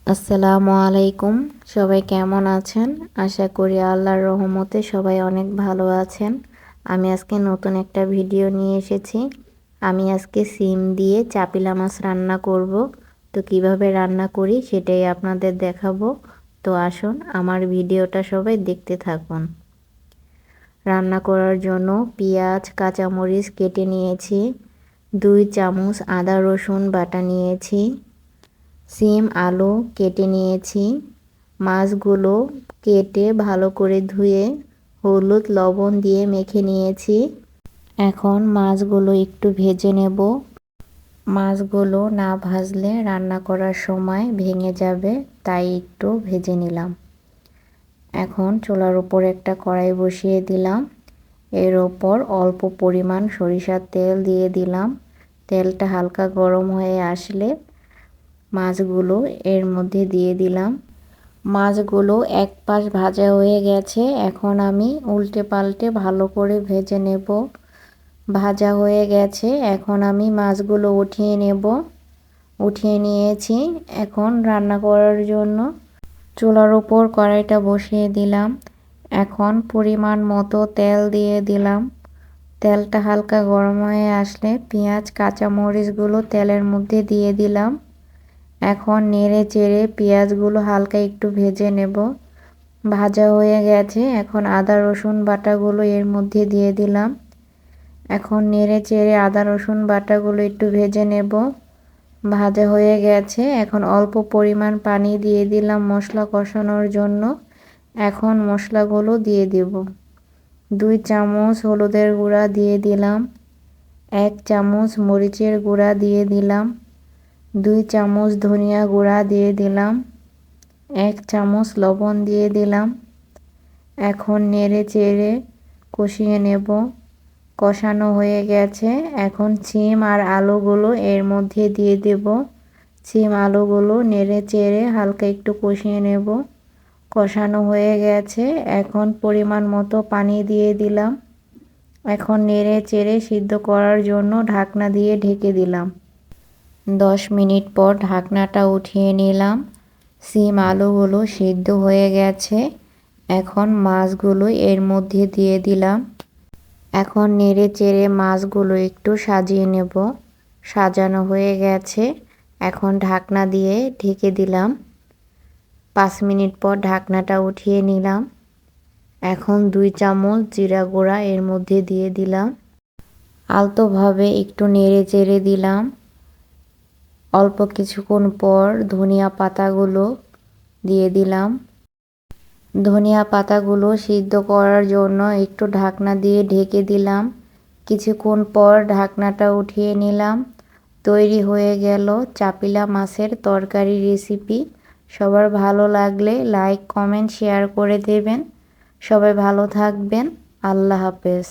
আসসালামু আলাইকুম। সবাই কেমন আছেন? আশা করি আল্লাহর রহমতে সবাই অনেক ভালো আছেন। আমি আজকে নতুন একটা ভিডিও নিয়ে এসেছি। আমি আজকে সিম দিয়ে চাপিলা মাছ রান্না করব। তো কিভাবে রান্না করি সেটাই আপনাদের দেখাবো। তো আসুন আমার ভিডিওটা সবাই দেখতে থাকুন। রান্না করার জন্য পেঁয়াজ কাঁচামরিচ কেটে নিয়েছি, 2 চামচ আদা রসুন বাটা নিয়েছি, সিম আলু কেটে নিয়েছি, মাছগুলো কেটে ভালো করে ধুয়ে হলুদ লবণ দিয়ে মেখে নিয়েছি। এখন মাছগুলো একটু ভেজে নেব। মাছগুলো না ভাজলে রান্না করার সময় ভেঙে যাবে, তাই একটু ভেজে নিলাম। এখন চুলার উপর একটা কড়াই বসিয়ে দিলাম। এর ওপর অল্প পরিমাণ সরিষার তেল দিয়ে দিলাম। তেলটা হালকা গরম হয়ে আসলে মাছগুলো এর মধ্যে দিয়ে দিলাম। মাছগুলো এক পাশ ভাজা হয়ে গেছে, এখন আমি উল্টে পাল্টে ভালো করে ভেজে নেব। ভাজা হয়ে গেছে, এখন আমি মাছগুলো উঠিয়ে নেব। উঠিয়ে নিয়েছি। এখন রান্না করার জন্য চুলার উপর কড়াইটা বসিয়ে দিলাম। এখন পরিমাণ মতো তেল দিয়ে দিলাম। তেলটা হালকা গরম হয়ে আসলে পেঁয়াজ কাঁচামরিচগুলো তেলের মধ্যে দিয়ে দিলাম। এখন নেড়ে চেড়ে পেঁয়াজগুলো হালকা একটু ভেজে নেব। ভাজা হয়ে গেছে, এখন আদা রসুন বাটাগুলো এর মধ্যে দিয়ে দিলাম। এখন নেড়ে চেড়ে আদা রসুন বাটাগুলো একটু ভেজে নেব। ভাজা হয়ে গেছে, এখন অল্প পরিমাণ পানি দিয়ে দিলাম মশলা কষানোর জন্য। এখন মশলাগুলো দিয়ে দেব। 2 চামচ হলুদের গুঁড়া দিয়ে দিলাম, 1 চামচ মরিচের গুঁড়া দিয়ে দিলাম, 2 চামচ ধনিয়া গুঁড়া দিয়ে দিলাম, 1 চামচ লবণ দিয়ে দিলাম। এখন নেড়ে চেড়ে কষিয়ে নেব। কষানো হয়ে গেছে, এখন সিম আর আলুগুলো এর মধ্যে দিয়ে দেব। সিম আলুগুলো নেড়ে চেড়ে হালকা একটু কষিয়ে নেব। কষানো হয়ে গেছে, এখন পরিমাণ মতো পানি দিয়ে দিলাম। এখন নেড়ে চেড়ে সিদ্ধ করার জন্য ঢাকনা দিয়ে ঢেকে দিলাম। 10 মিনিট পর ঢাকনাটা উঠিয়ে নিলাম। সিম আলুগুলো সিদ্ধ হয়ে গেছে, এখন মাছগুলো এর মধ্যে দিয়ে দিলাম। এখন নেড়ে চেড়ে মাছগুলো একটু সাজিয়ে নেব। সাজানো হয়ে গেছে, এখন ঢাকনা দিয়ে ঢেকে দিলাম। 5 মিনিট পর ঢাকনাটা উঠিয়ে নিলাম। এখন 2 চামচ জিরা গুঁড়া এর মধ্যে দিয়ে দিলাম। আলতোভাবে একটু নেড়ে চেড়ে দিলাম। অল্প কিছুক্ষণ পর ধনিয়া পাতাগুলো দিয়ে দিলাম। ধনিয়া পাতাগুলো সিদ্ধ করার জন্য একটু ঢাকনা দিয়ে ঢেকে দিলাম। কিছুক্ষণ পর ঢাকনাটা উঠিয়ে নিলাম। তৈরি হয়ে গেল চাপিলা মাছের তরকারি রেসিপি। সবার ভালো লাগলে লাইক কমেন্ট শেয়ার করে দেবেন। সবাই ভালো থাকবেন। আল্লাহ হাফেজ।